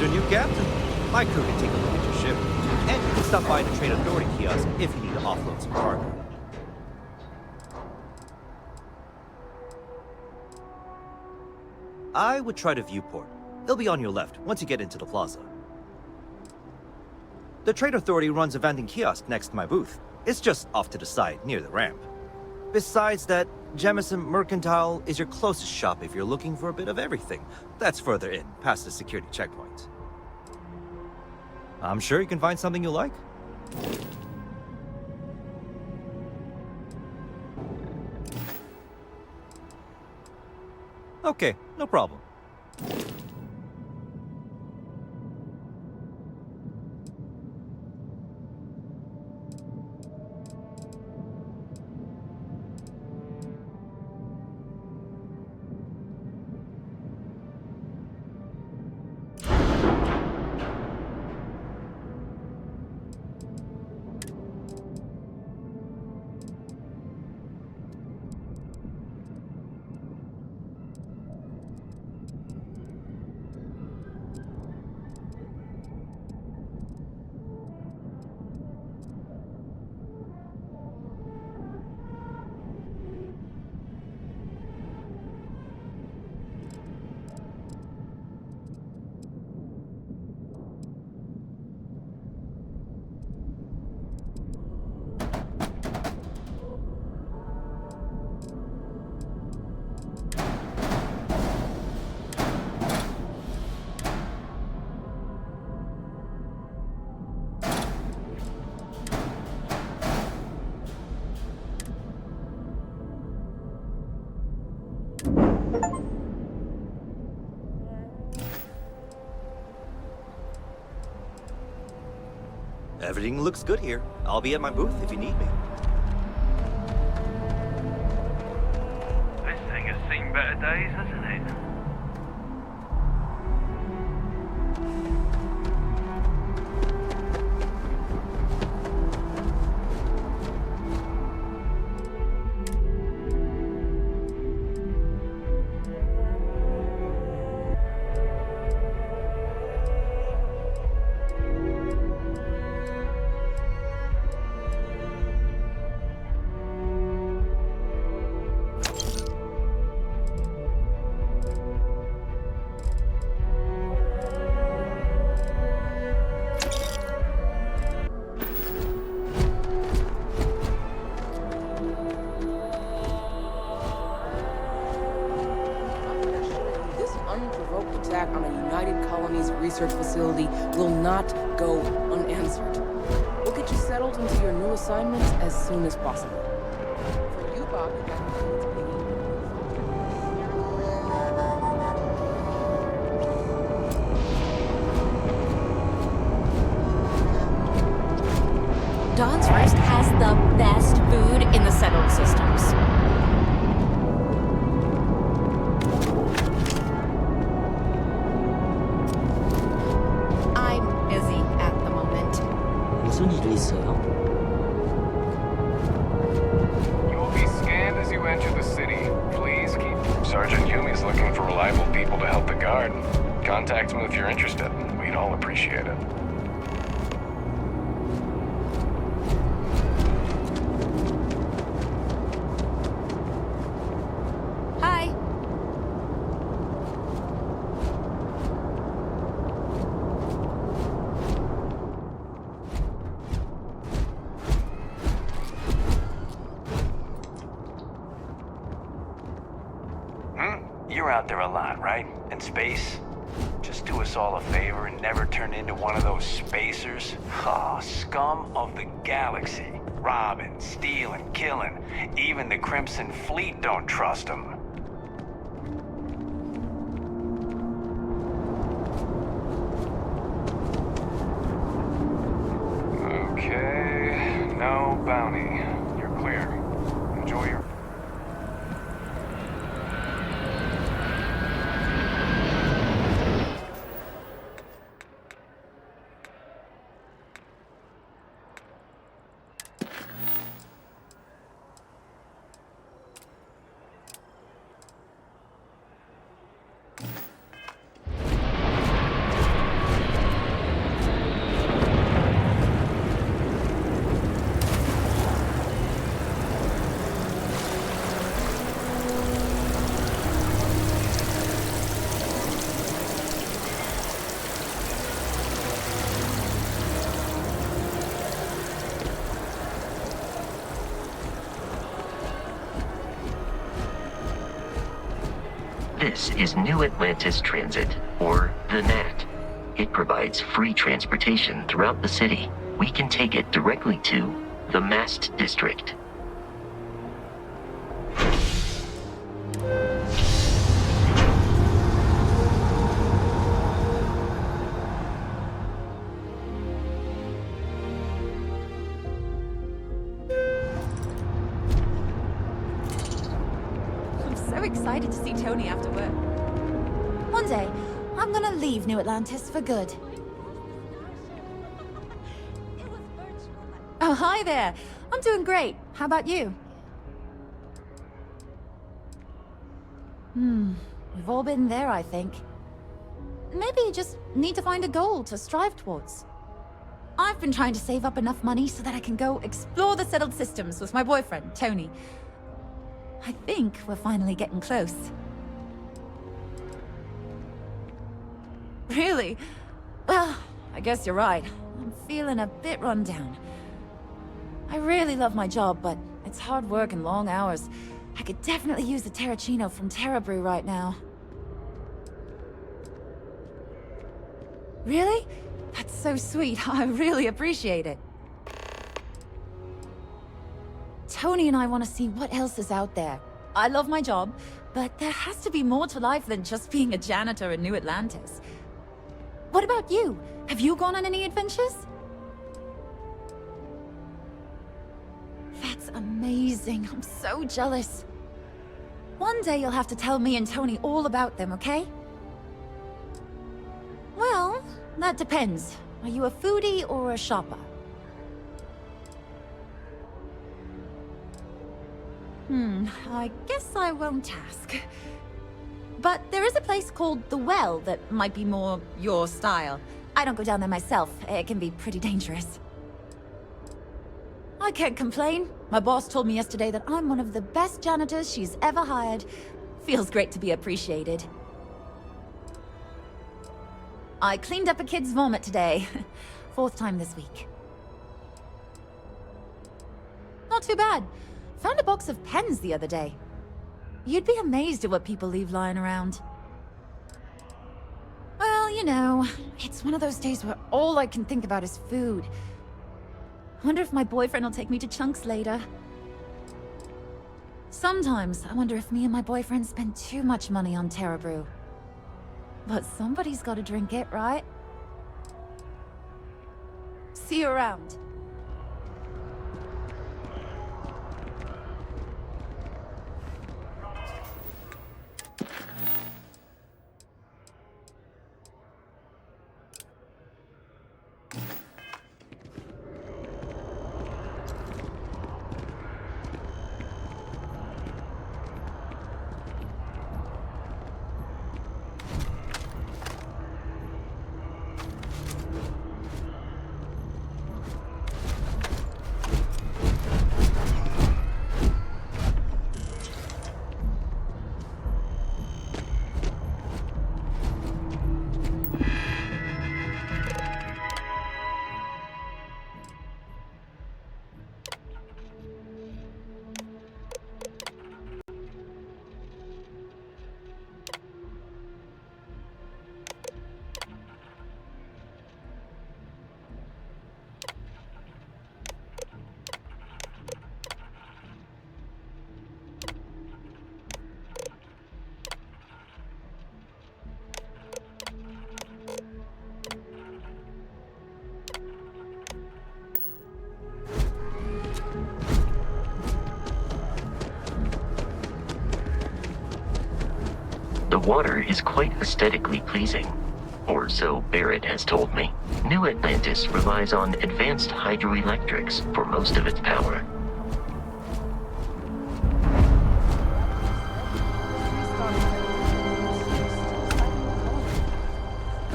Here's your new captain. My crew can take a look at your ship. And you can stop by the Trade Authority kiosk if you need to offload some cargo. I would try the viewport. It'll be on your left once you get into the plaza. The Trade Authority runs a vending kiosk next to my booth. It's just off to the side, near the ramp. Besides that, Jemison Mercantile is your closest shop if you're looking for a bit of everything. That's further in, past the security checkpoint. I'm sure you can find something you like. Okay, no problem. Everything looks good here. I'll be at my booth if you need me. This thing has seen better days, hasn't it? Research facility will not go unanswered. We'll get you settled into your new assignments as soon as possible. For you, Bobby, that means Dawn's Roost has the best food in the settled systems. You'll be scanned as you enter the city. Please keep... Sergeant Yumi's looking for reliable people to help the guard. Contact him if you're interested. We'd all appreciate it. Hi. You're out there a lot, right? In space? Just do us all a favor and never turn into one of those spacers. Oh, scum of the galaxy. Robbing, stealing, killing. Even the Crimson Fleet don't trust them. Okay, no bounty. You're clear. Enjoy your... This is New Atlantis Transit, or the NAT. It provides free transportation throughout the city. We can take it directly to the Mast District. I'm so excited to see Tony after work. One day, I'm gonna leave New Atlantis for good. Oh, hi there. I'm doing great. How about you? We've all been there, I think. Maybe you just need to find a goal to strive towards. I've been trying to save up enough money so that I can go explore the settled systems with my boyfriend, Tony. I think we're finally getting close. Really? Well, I guess you're right. I'm feeling a bit run down. I really love my job, but it's hard work and long hours. I could definitely use the Terracino from Terrabrew right now. Really? That's so sweet. I really appreciate it. Tony and I want to see what else is out there. I love my job, but there has to be more to life than just being a janitor in New Atlantis. What about you? Have you gone on any adventures? That's amazing. I'm so jealous. One day you'll have to tell me and Tony all about them, okay? Well, that depends. Are you a foodie or a shopper? I guess I won't ask. But there is a place called The Well that might be more your style. I don't go down there myself. It can be pretty dangerous. I can't complain. My boss told me yesterday that I'm one of the best janitors she's ever hired. Feels great to be appreciated. I cleaned up a kid's vomit today. 4th time this week. Not too bad. Found a box of pens the other day. You'd be amazed at what people leave lying around. Well, you know, it's one of those days where all I can think about is food. Wonder if my boyfriend will take me to Chunks later. Sometimes I wonder if me and my boyfriend spend too much money on Terrabrew. But somebody's gotta drink it, right? See you around. The water is quite aesthetically pleasing, or so Barrett has told me. New Atlantis relies on advanced hydroelectrics for most of its power.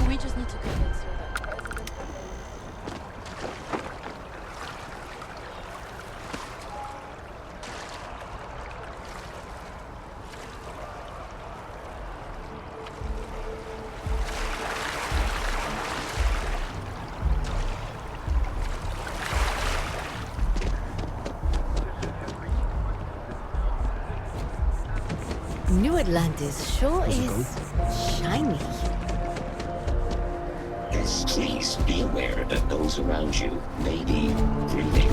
We just need to convince her that President... New Atlantis sure is shiny. Yes, please be aware that those around you may be grieving.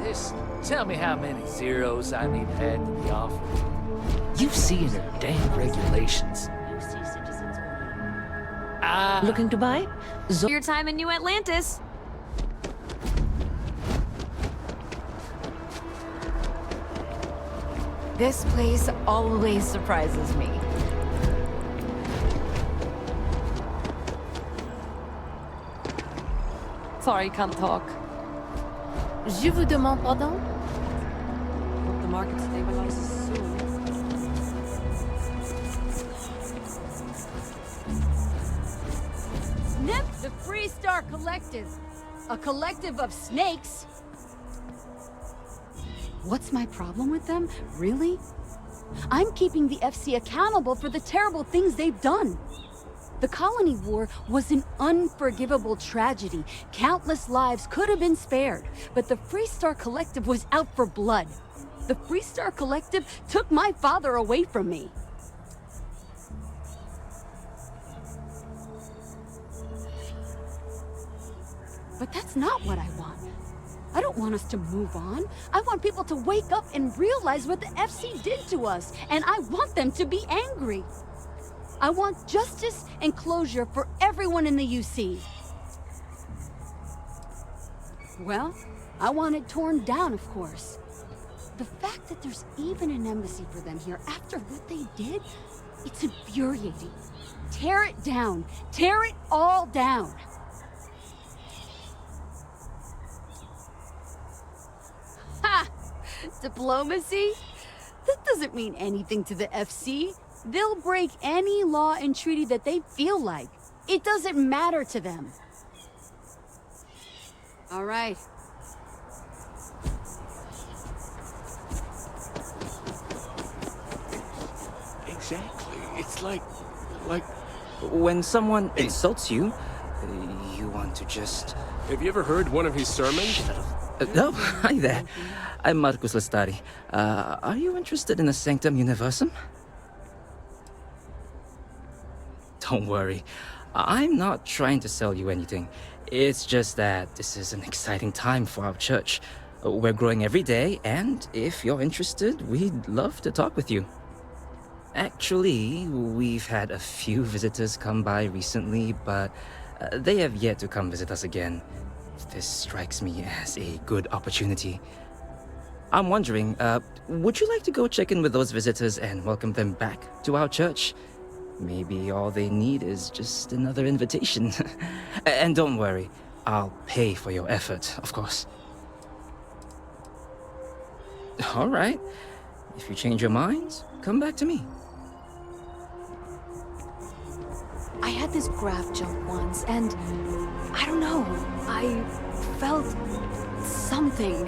Just tell me how many zeros I need to add to the offer. You see in her damn regulations. Looking to buy? Your time in New Atlantis. This place always surprises me. Sorry, can't talk. Je vous demande pardon? Hope the market stabilizes soon. NIP, the Freestar Collective. A collective of snakes. What's my problem with them? Really? I'm keeping the FC accountable for the terrible things they've done. The Colony War was an unforgivable tragedy. Countless lives could have been spared, but the Freestar Collective was out for blood. The Freestar Collective took my father away from me. But that's not what I want. I don't want us to move on. I want people to wake up and realize what the FC did to us, and I want them to be angry. I want justice and closure for everyone in the UC. Well, I want it torn down, of course. The fact that there's even an embassy for them here after what they did, it's infuriating. Tear it down. Tear it all down. Ha! Diplomacy? That doesn't mean anything to the FC. They'll break any law and treaty that they feel like. It doesn't matter to them. All right. Exactly. It's like when someone insults you, you want to just... Have you ever heard one of his sermons? Oh, hi there. I'm Marcus Lestari. Are you interested in the Sanctum Universum? Don't worry. I'm not trying to sell you anything. It's just that this is an exciting time for our church. We're growing every day, and if you're interested, we'd love to talk with you. Actually, we've had a few visitors come by recently, but they have yet to come visit us again. This strikes me as a good opportunity. I'm wondering, would you like to go check in with those visitors and welcome them back to our church? Maybe all they need is just another invitation. And don't worry, I'll pay for your effort, of course. All right. If you change your minds, come back to me. I had this graph jump once, and I don't know, I felt something.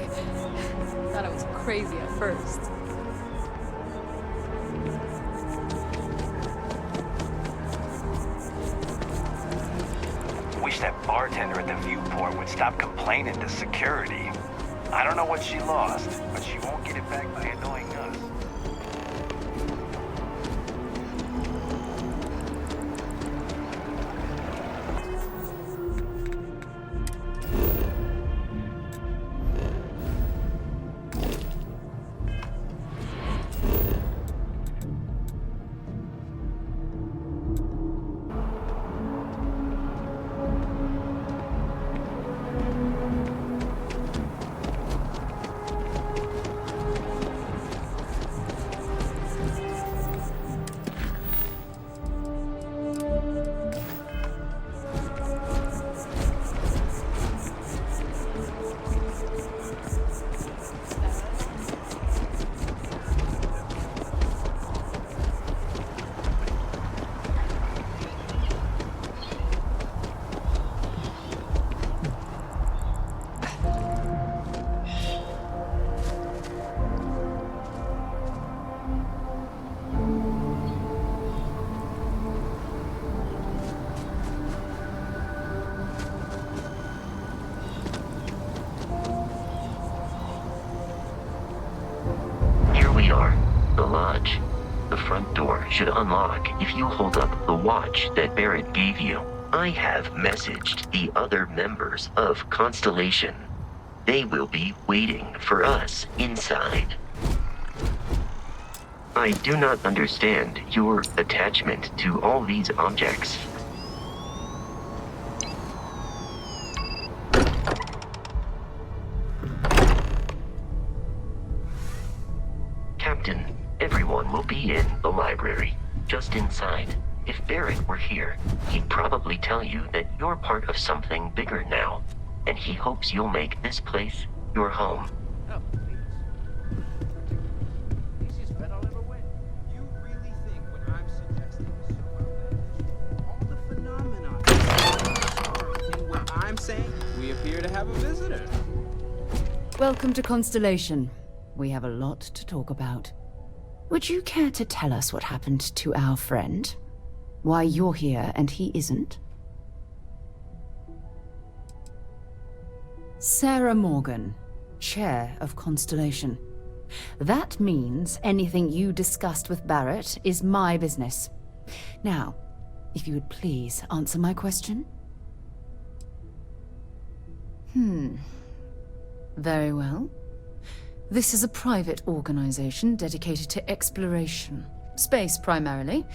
Thought I was crazy at first. Wish that bartender at the viewport would stop complaining to security. I don't know what she lost, but she won't get it back by annoying us. should unlock if you hold up the watch that Barrett gave you. I have messaged the other members of Constellation. They will be waiting for us inside. I do not understand your attachment to all these objects. Captain, everyone will be in the library, just inside. If Barrett were here, he'd probably tell you that you're part of something bigger now, and he hopes you'll make this place your home. Oh, please. Easiest bet I'll ever win. You really think what I'm suggesting is so outlandish? All the phenomena are in what I'm saying. We appear to have a visitor. Welcome to Constellation. We have a lot to talk about. Would you care to tell us what happened to our friend? Why you're here and he isn't? Sarah Morgan, Chair of Constellation. That means anything you discussed with Barrett is my business. Now, if you would please answer my question. Very well. This is a private organization dedicated to exploration. Space primarily,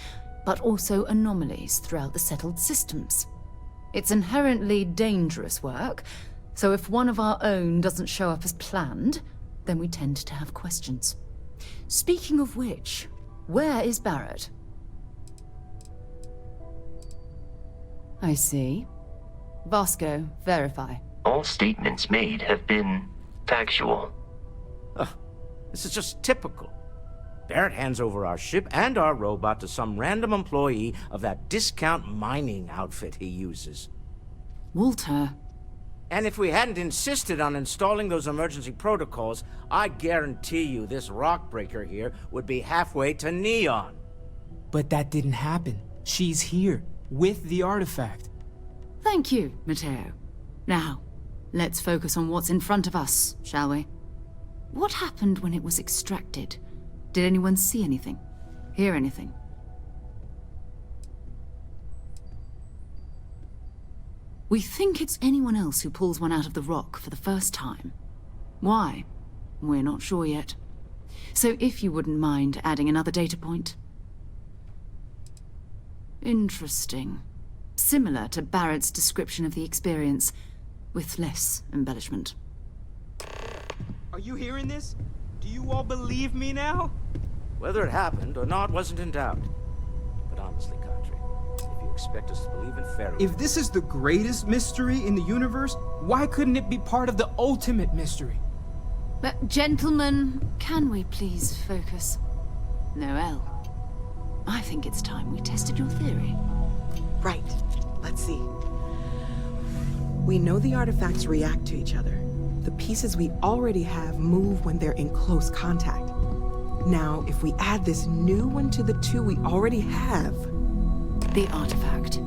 but also anomalies throughout the settled systems. It's inherently dangerous work, so if one of our own doesn't show up as planned, then we tend to have questions. Speaking of which, where is Barrett? I see. Vasco, verify. All statements made have been factual. This is just typical. Barrett hands over our ship and our robot to some random employee of that discount mining outfit he uses. Walter. And if we hadn't insisted on installing those emergency protocols, I guarantee you this rock breaker here would be halfway to Neon. But that didn't happen. She's here, with the artifact. Thank you, Matteo. Now, let's focus on what's in front of us, shall we? What happened when it was extracted? Did anyone see anything? Hear anything? We think it's anyone else who pulls one out of the rock for the first time. Why? We're not sure yet. So if you wouldn't mind adding another data point. Interesting. Similar to Barrett's description of the experience, with less embellishment. Are you hearing this? Do you all believe me now? Whether it happened or not wasn't in doubt. But honestly, Country, if you expect us to believe in fairy If this is the greatest mystery in the universe, why couldn't it be part of the ultimate mystery? But gentlemen, can we please focus? Noelle, I think it's time we tested your theory. Right. Let's see. We know the artifacts react to each other. The pieces we already have move when they're in close contact. Now, if we add this new one to the two we already have... The artifact.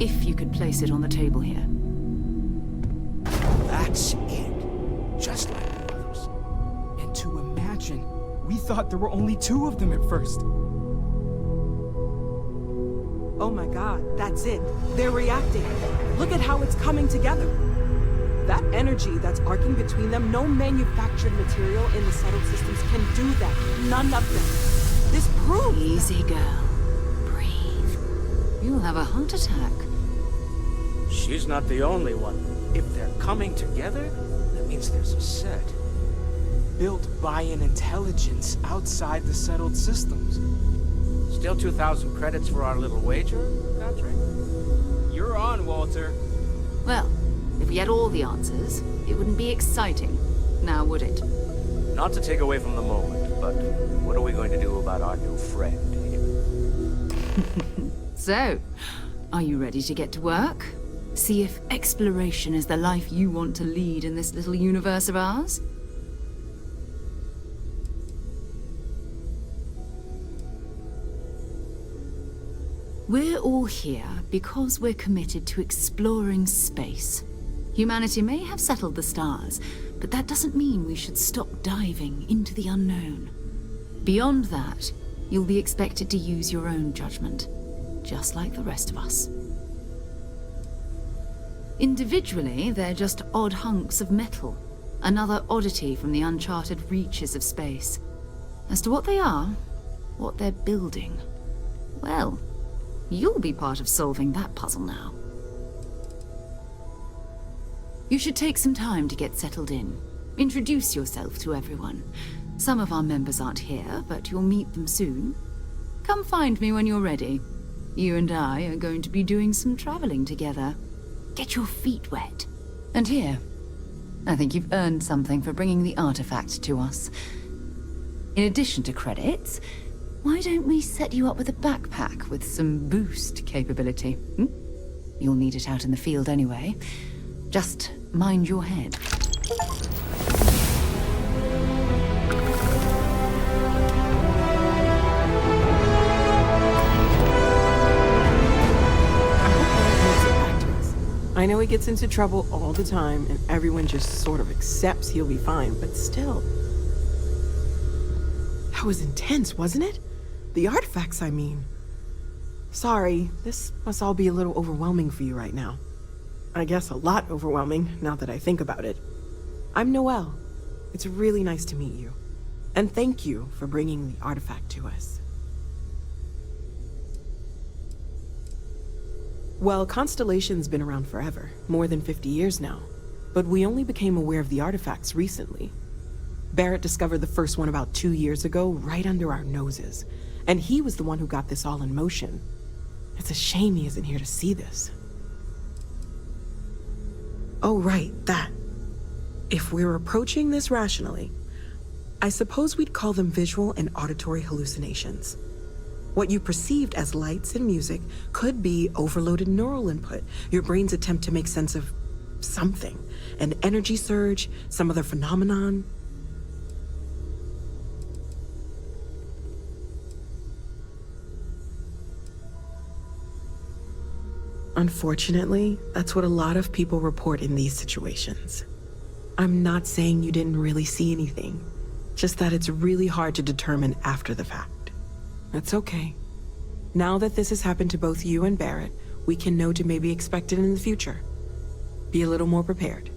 If you could place it on the table here. That's it. Just like the others. And to imagine, we thought there were only 2 of them at first. Oh my god, that's it. They're reacting. Look at how it's coming together. That energy that's arcing between them, no manufactured material in the settled systems can do that. None of them. This proves... Easy, girl. Breathe. You'll have a heart attack. She's not the only one. If they're coming together, that means there's a set. Built by an intelligence outside the settled systems. Still 2,000 credits for our little wager, Country? You're on, Walter. Well, if we had all the answers, it wouldn't be exciting, now would it? Not to take away from the moment, but what are we going to do about our new friend here? So, are you ready to get to work? See if exploration is the life you want to lead in this little universe of ours? We're all here because we're committed to exploring space. Humanity may have settled the stars, but that doesn't mean we should stop diving into the unknown. Beyond that, you'll be expected to use your own judgment, just like the rest of us. Individually, they're just odd hunks of metal, another oddity from the uncharted reaches of space. As to what they are, what they're building, well, you'll be part of solving that puzzle now. You should take some time to get settled in. Introduce yourself to everyone. Some of our members aren't here, but you'll meet them soon. Come find me when you're ready. You and I are going to be doing some traveling together. Get your feet wet. And here, I think you've earned something for bringing the artifact to us. In addition to credits, why don't we set you up with a backpack with some boost capability? You'll need it out in the field anyway. Just mind your head. I know he gets into trouble all the time, and everyone just sort of accepts he'll be fine, but still. That was intense, wasn't it? The artifacts, I mean. Sorry, this must all be a little overwhelming for you right now. I guess a lot overwhelming, now that I think about it. I'm Noelle. It's really nice to meet you. And thank you for bringing the artifact to us. Well, Constellation's been around forever, more than 50 years now. But we only became aware of the artifacts recently. Barrett discovered the first one about 2 years ago, right under our noses. And he was the one who got this all in motion. It's a shame he isn't here to see this. Oh, right, that. If we're approaching this rationally, I suppose we'd call them visual and auditory hallucinations. What you perceived as lights and music could be overloaded neural input, your brain's attempt to make sense of something, an energy surge, some other phenomenon. Unfortunately, that's what a lot of people report in these situations. I'm not saying you didn't really see anything, just that it's really hard to determine after the fact. That's okay. Now that this has happened to both you and Barrett, we can know to maybe expect it in the future. Be a little more prepared.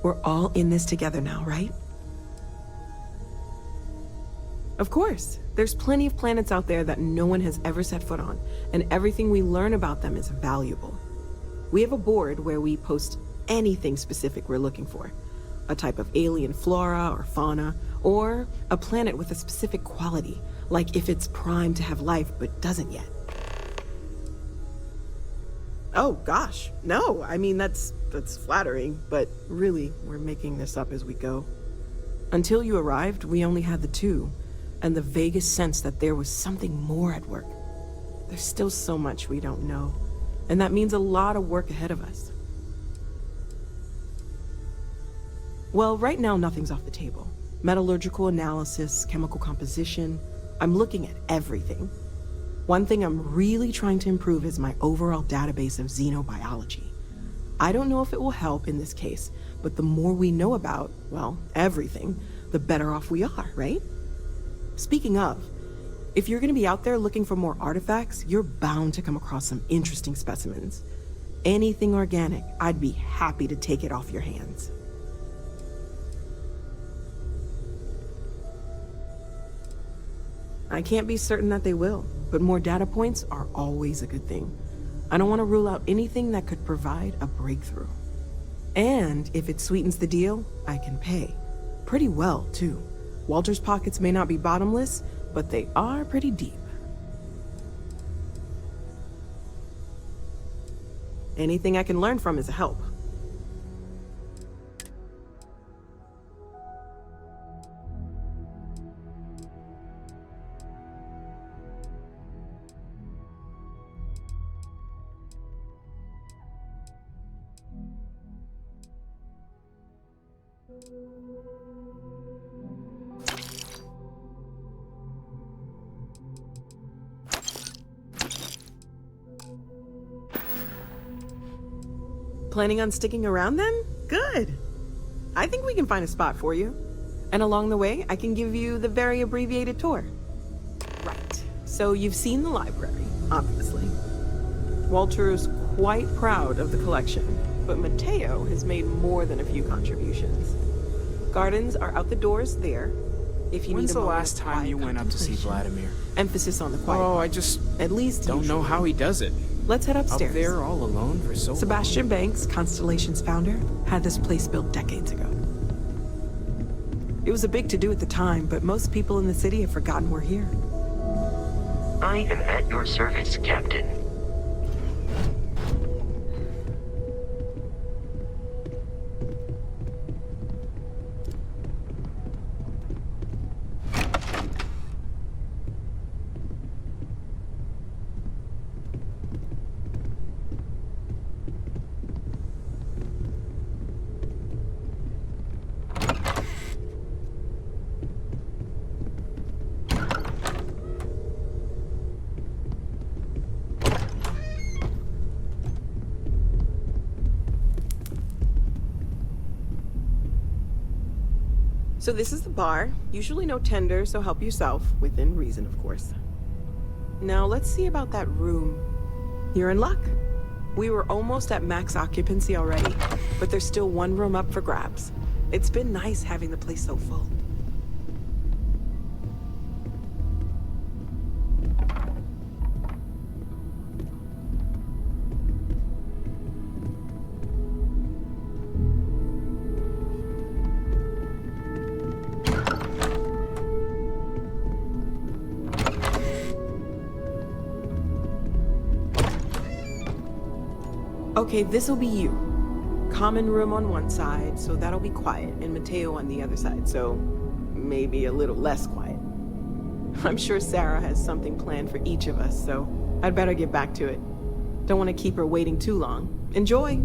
We're all in this together now, right? Of course. There's plenty of planets out there that no one has ever set foot on, and everything we learn about them is valuable. We have a board where we post anything specific we're looking for. A type of alien flora or fauna, or a planet with a specific quality, like if it's primed to have life but doesn't yet. Oh gosh, no, I mean that's flattering, but really, we're making this up as we go. Until you arrived, we only had the two, and the vaguest sense that there was something more at work. There's still so much we don't know, and that means a lot of work ahead of us. Well, right now nothing's off the table. Metallurgical analysis, chemical composition, I'm looking at everything. One thing I'm really trying to improve is my overall database of xenobiology. I don't know if it will help in this case, but the more we know about, well, everything, the better off we are, right? Speaking of, if you're gonna be out there looking for more artifacts, you're bound to come across some interesting specimens. Anything organic, I'd be happy to take it off your hands. I can't be certain that they will, but more data points are always a good thing. I don't want to rule out anything that could provide a breakthrough. And if it sweetens the deal, I can pay. Pretty well, too. Walter's pockets may not be bottomless, but they are pretty deep. Anything I can learn from is a help. Planning on sticking around then? Good. I think we can find a spot for you. And along the way, I can give you the very abbreviated tour. Right. So you've seen the library, obviously. Walter's quite proud of the collection, but Mateo has made more than a few contributions. Gardens are out the doors there. If you When's need a the moment last of time you quiet went up to see contemplation. Vladimir? Emphasis on the quiet. Oh, part. I just At least don't know how he does it. Let's head upstairs. Up there all alone for so long. Sebastian Banks, Constellation's founder, had this place built decades ago. It was a big to-do at the time, but most people in the city have forgotten we're here. I am at your service, Captain. So this is the bar. Usually no tender, so help yourself. Within reason, of course. Now let's see about that room. You're in luck. We were almost at max occupancy already, but there's still one room up for grabs. It's been nice having the place so full. Okay, this'll be you. Common room on one side, so that'll be quiet, and Mateo on the other side, so maybe a little less quiet. I'm sure Sarah has something planned for each of us, so I'd better get back to it. Don't want to keep her waiting too long. Enjoy!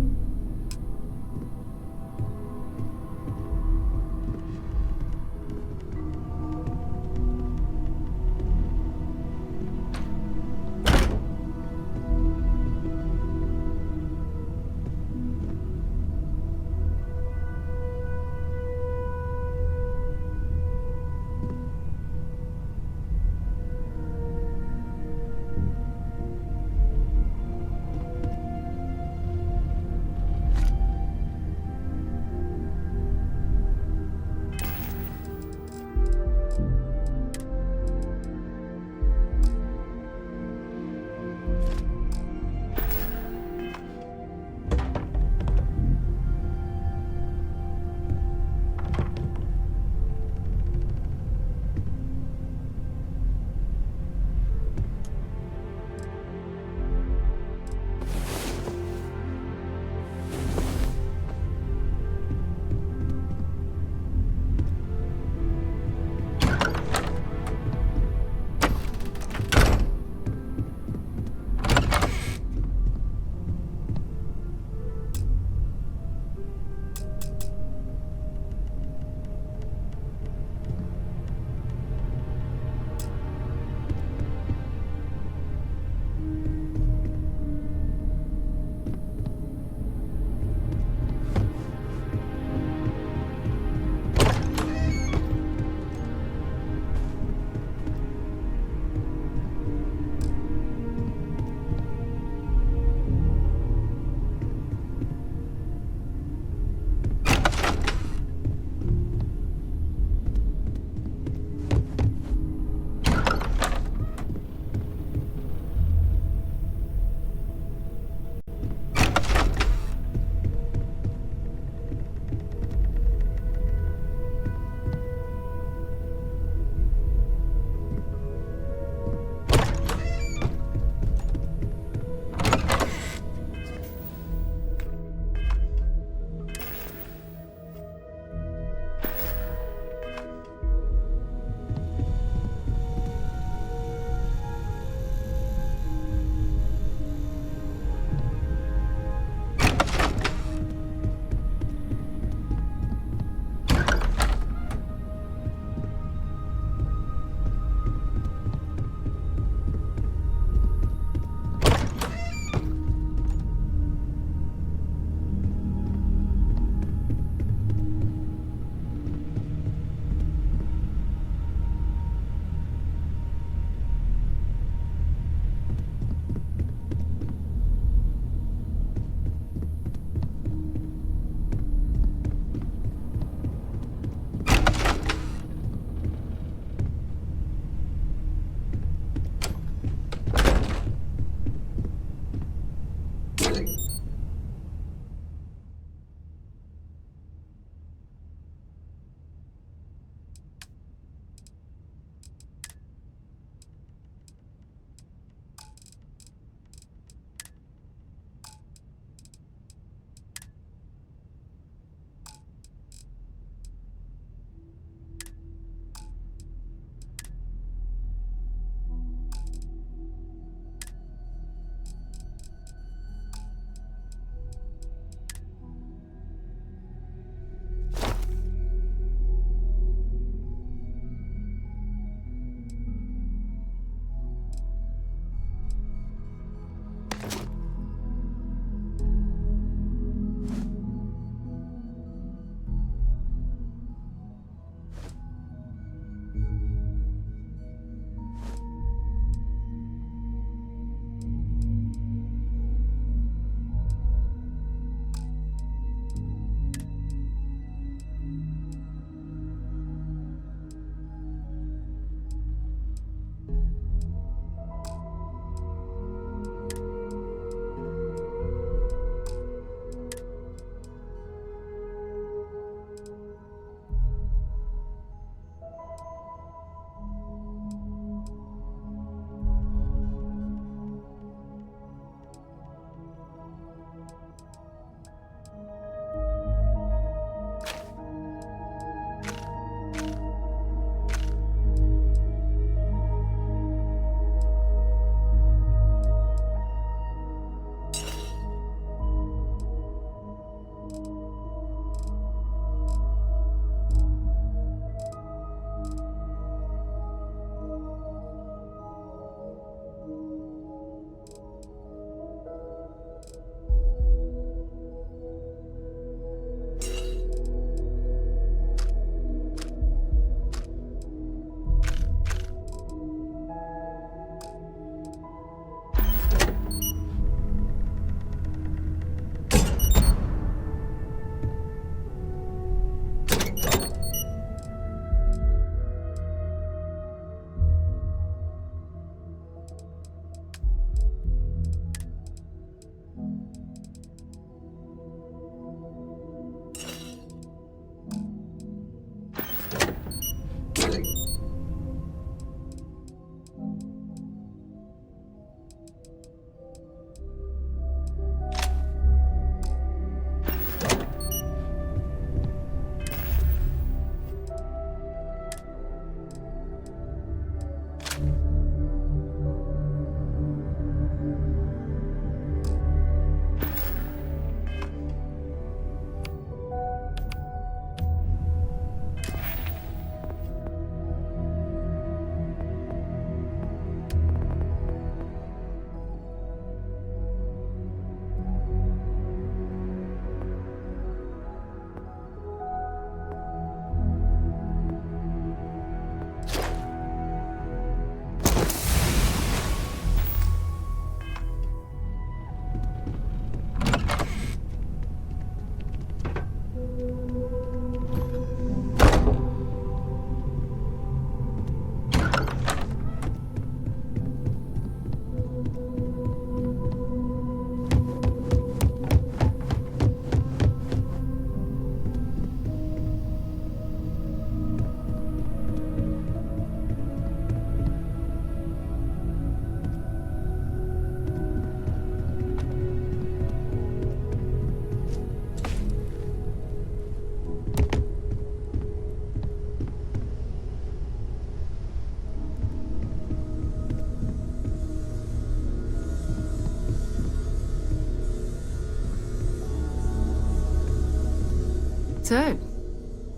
So,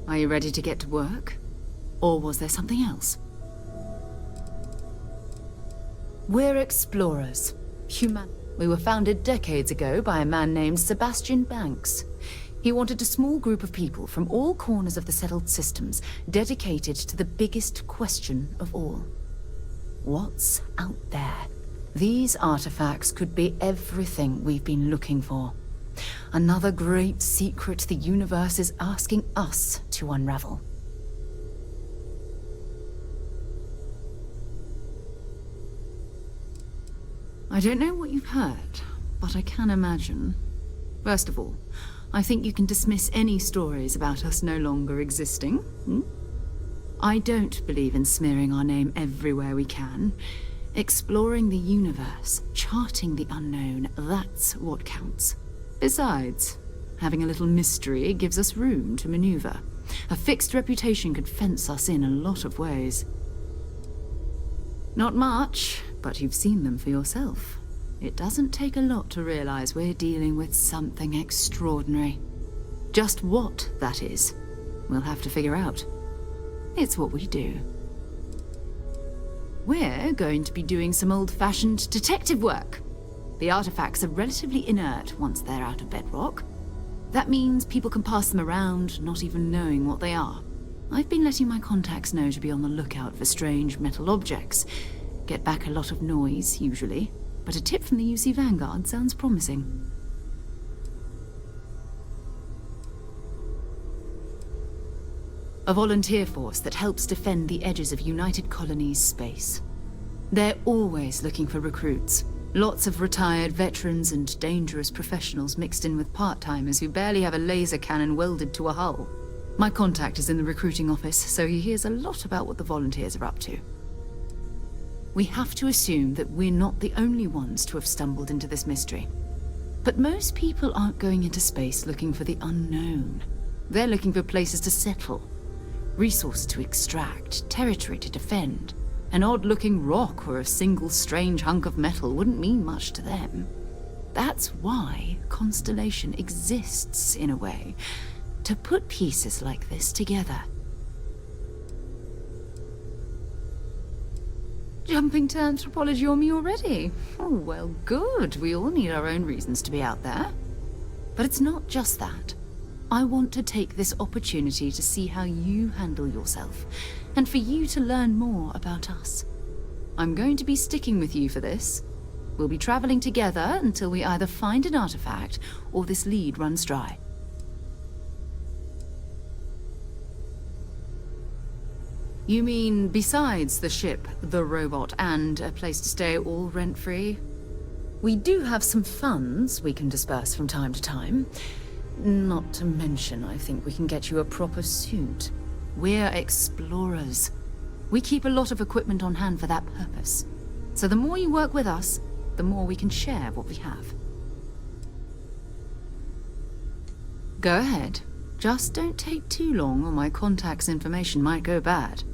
are you ready to get to work? Or was there something else? We're explorers. We were founded decades ago by a man named Sebastian Banks. He wanted a small group of people from all corners of the settled systems dedicated to the biggest question of all. What's out there? These artifacts could be everything we've been looking for. Another great secret the universe is asking us to unravel. I don't know what you've heard, but I can imagine. First of all, I think you can dismiss any stories about us no longer existing. I don't believe in smearing our name everywhere we can. Exploring the universe, charting the unknown, that's what counts. Besides, having a little mystery gives us room to maneuver. A fixed reputation could fence us in a lot of ways. Not much, but you've seen them for yourself. It doesn't take a lot to realize we're dealing with something extraordinary. Just what that is, we'll have to figure out. It's what we do. We're going to be doing some old-fashioned detective work. The artifacts are relatively inert once they're out of bedrock. That means people can pass them around, not even knowing what they are. I've been letting my contacts know to be on the lookout for strange metal objects. Get back a lot of noise, usually, but a tip from the UC Vanguard sounds promising. A volunteer force that helps defend the edges of United Colonies space. They're always looking for recruits. Lots of retired veterans and dangerous professionals mixed in with part-timers who barely have a laser cannon welded to a hull. My contact is in the recruiting office, so he hears a lot about what the volunteers are up to. We have to assume that we're not the only ones to have stumbled into this mystery. But most people aren't going into space looking for the unknown. They're looking for places to settle. Resources to extract, territory to defend. An odd-looking rock or a single strange hunk of metal wouldn't mean much to them. That's why Constellation exists, in a way. To put pieces like this together. Jumping to anthropology on me already? Oh, well, good. We all need our own reasons to be out there. But it's not just that. I want to take this opportunity to see how you handle yourself, and for you to learn more about us. I'm going to be sticking with you for this. We'll be traveling together until we either find an artifact or this lead runs dry. You mean besides the ship, the robot, and a place to stay all rent-free? We do have some funds we can disperse from time to time. Not to mention, I think we can get you a proper suit. We're explorers. We keep a lot of equipment on hand for that purpose. So the more you work with us, the more we can share what we have. Go ahead. Just don't take too long or my contact's information might go bad.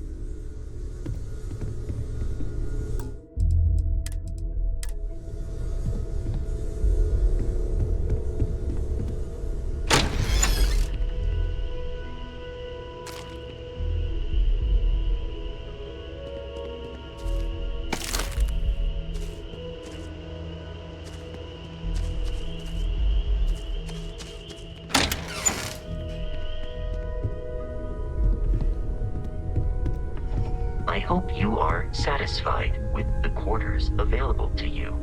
I hope you are satisfied with the quarters available to you.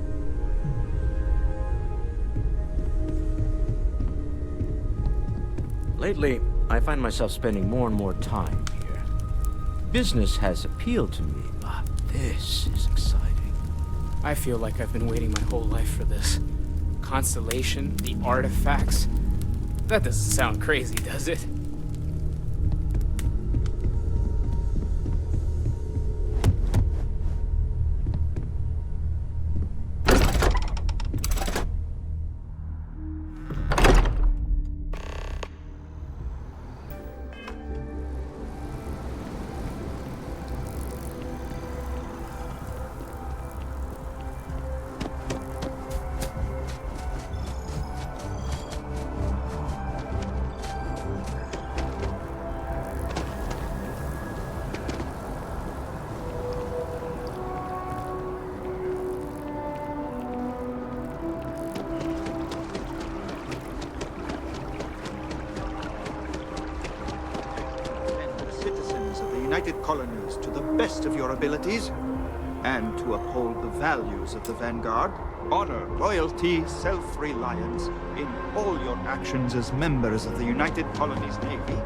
Lately, I find myself spending more and more time here. Business has appealed to me, but this is exciting. I feel like I've been waiting my whole life for this. Constellation, the artifacts. That doesn't sound crazy, does it? United Colonies to the best of your abilities, and to uphold the values of the Vanguard, honor, loyalty, self-reliance in all your actions as members of the United Colonies Navy.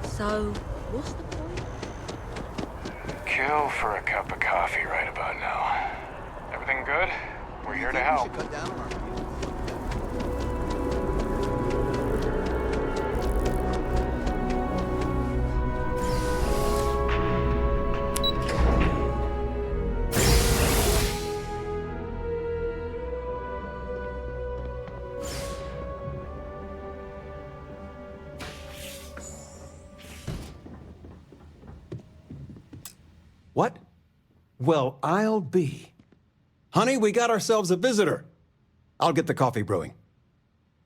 So, what's the point? Kill for a cup of coffee right about now. Everything good? We're here to help. What? Well, I'll be. Honey, we got ourselves a visitor. I'll get the coffee brewing.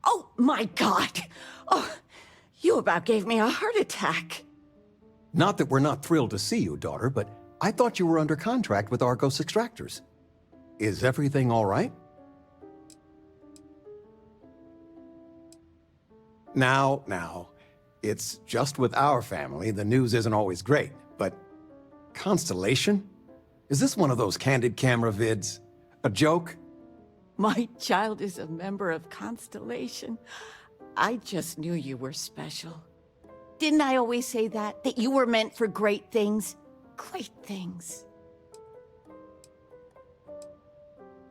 Oh, my God! Oh, you about gave me a heart attack. Not that we're not thrilled to see you, daughter, but I thought you were under contract with Argos Extractors. Is everything all right? Now, it's just with our family, the news isn't always great, but Constellation? Is this one of those candid camera vids? A joke? My child is a member of Constellation. I just knew you were special. Didn't I always say that? That you were meant for great things? Great things.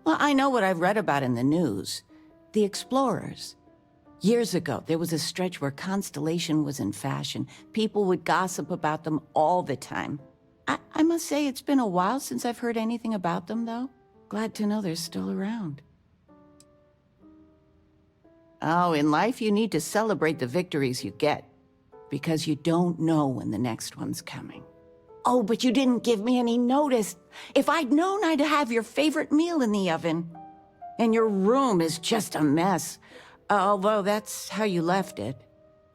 Well, I know what I've read about in the news. The Explorers. Years ago, there was a stretch where Constellation was in fashion. People would gossip about them all the time. I must say it's been a while since I've heard anything about them, though. Glad to know they're still around. Oh, in life you need to celebrate the victories you get, because you don't know when the next one's coming. Oh, but you didn't give me any notice. If I'd known, I'd have your favorite meal in the oven. And your room is just a mess. Although that's how you left it.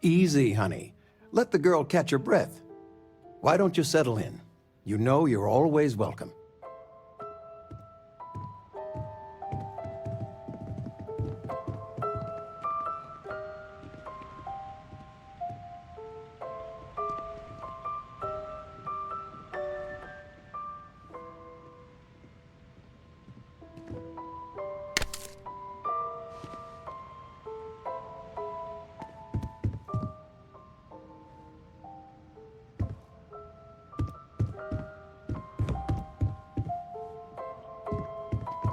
Easy, honey. Let the girl catch her breath. Why don't you settle in? You know you're always welcome.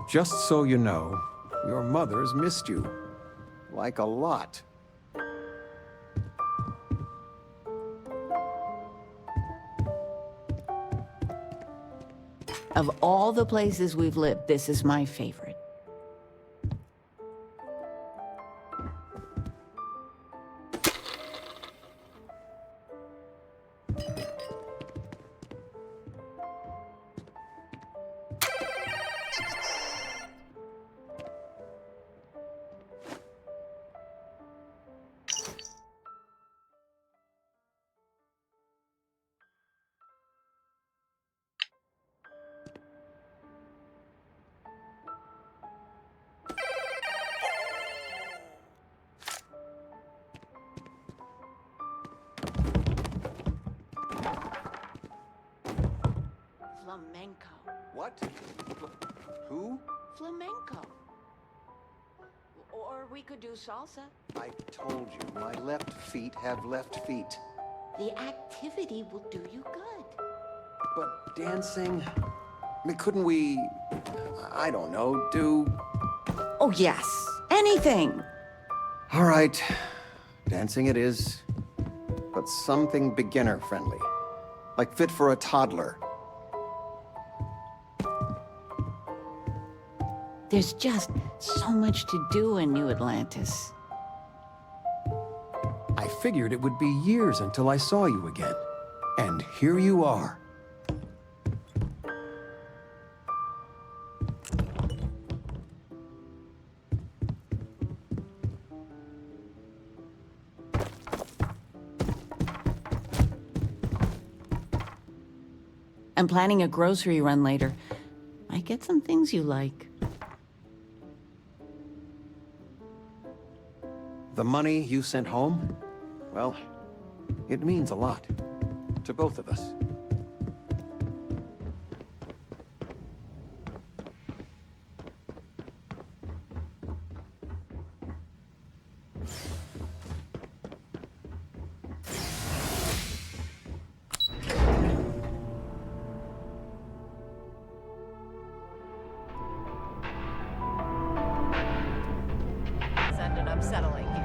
Just so you know, your mother's missed you. Like a lot. Of all the places we've lived, this is my favorite. Flamenco. What? Who? Flamenco. Or we could do salsa. I told you, my left feet have left feet. The activity will do you good. But dancing? I mean, couldn't we, I don't know, do... Oh, yes. Anything. All right. Dancing it is. But something beginner-friendly. Like fit for a toddler. There's just so much to do in New Atlantis. I figured it would be years until I saw you again. And here you are. I'm planning a grocery run later. Might get some things you like. The money you sent home, well, it means a lot to both of us. Ended up settling here.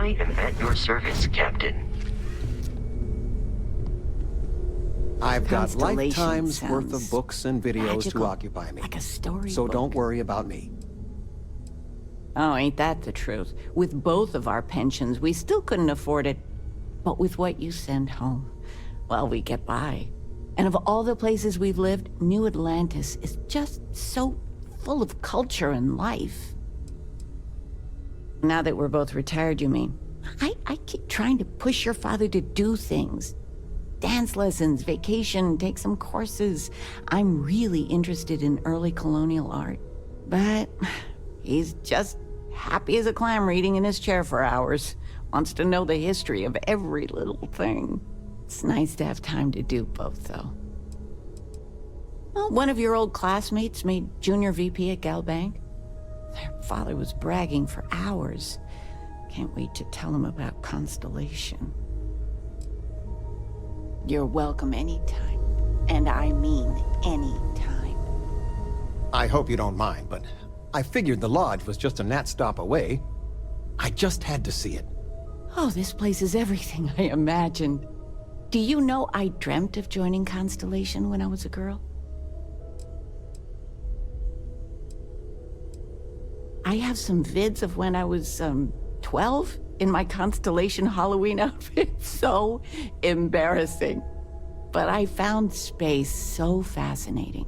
I am at your service, Captain. I've got Constellation lifetimes worth of sounds books and videos magical, to occupy me. like a storybook. So don't worry about me. Oh, ain't that the truth? With both of our pensions, we still couldn't afford it. But with what you send home, well, we get by. And of all the places we've lived, New Atlantis is just so full of culture and life. Now that we're both retired, you mean? I keep trying to push your father to do things. Dance lessons, vacation, take some courses. I'm really interested in early colonial art. But he's just happy as a clam reading in his chair for hours. Wants to know the history of every little thing. It's nice to have time to do both, though. Well, one of your old classmates made junior VP at Galbank. Their father was bragging for hours. Can't wait to tell him about Constellation. You're welcome anytime. And I mean anytime. I hope you don't mind, but I figured the lodge was just a gnat stop away. I just had to see it. Oh, this place is everything I imagined. Do you know I dreamt of joining Constellation when I was a girl? I have some vids of when I was, 12 in my Constellation Halloween outfit. So embarrassing. But I found space so fascinating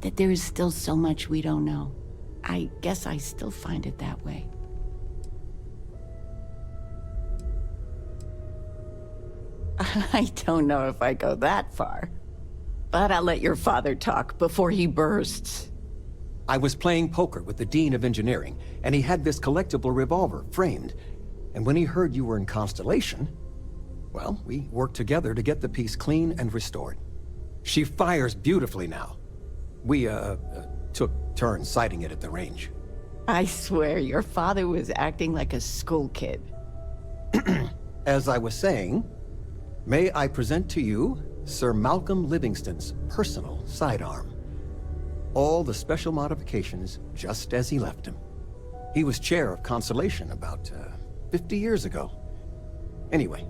that there is still so much we don't know. I guess I still find it that way. I don't know if I go that far. But I'll let your father talk before he bursts. I was playing poker with the Dean of Engineering, and he had this collectible revolver framed. And when he heard you were in Constellation, well, we worked together to get the piece clean and restored. She fires beautifully now. We, took turns sighting it at the range. I swear, your father was acting like a school kid. As I was saying, may I present to you Sir Malcolm Livingston's personal sidearm. All the special modifications just as he left him. He was chair of Constellation about 50 years ago. Anyway,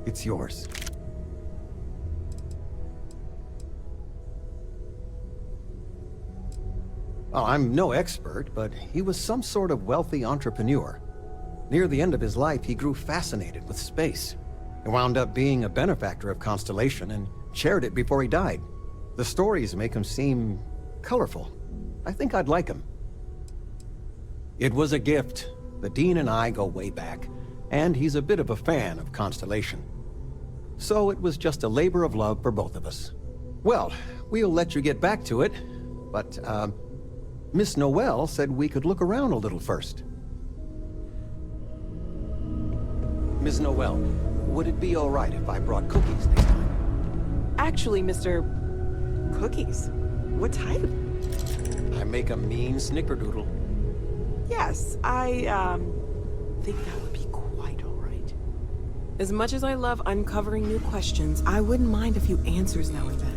it's yours. Well, I'm no expert, but he was some sort of wealthy entrepreneur. Near the end of his life, he grew fascinated with space. He wound up being a benefactor of Constellation and chaired it before he died. The stories make him seem colorful. I think I'd like him. It was a gift. The Dean and I go way back, and he's a bit of a fan of Constellation. So it was just a labor of love for both of us. Well, we'll let you get back to it, but, Miss Noel said we could look around a little first. Ms. Noel, would it be all right if I brought cookies next time? Actually, Mr. Cookies? What type? I make a mean snickerdoodle. Yes, I, think that would be quite all right. As much as I love uncovering new questions, I wouldn't mind a few answers now and then.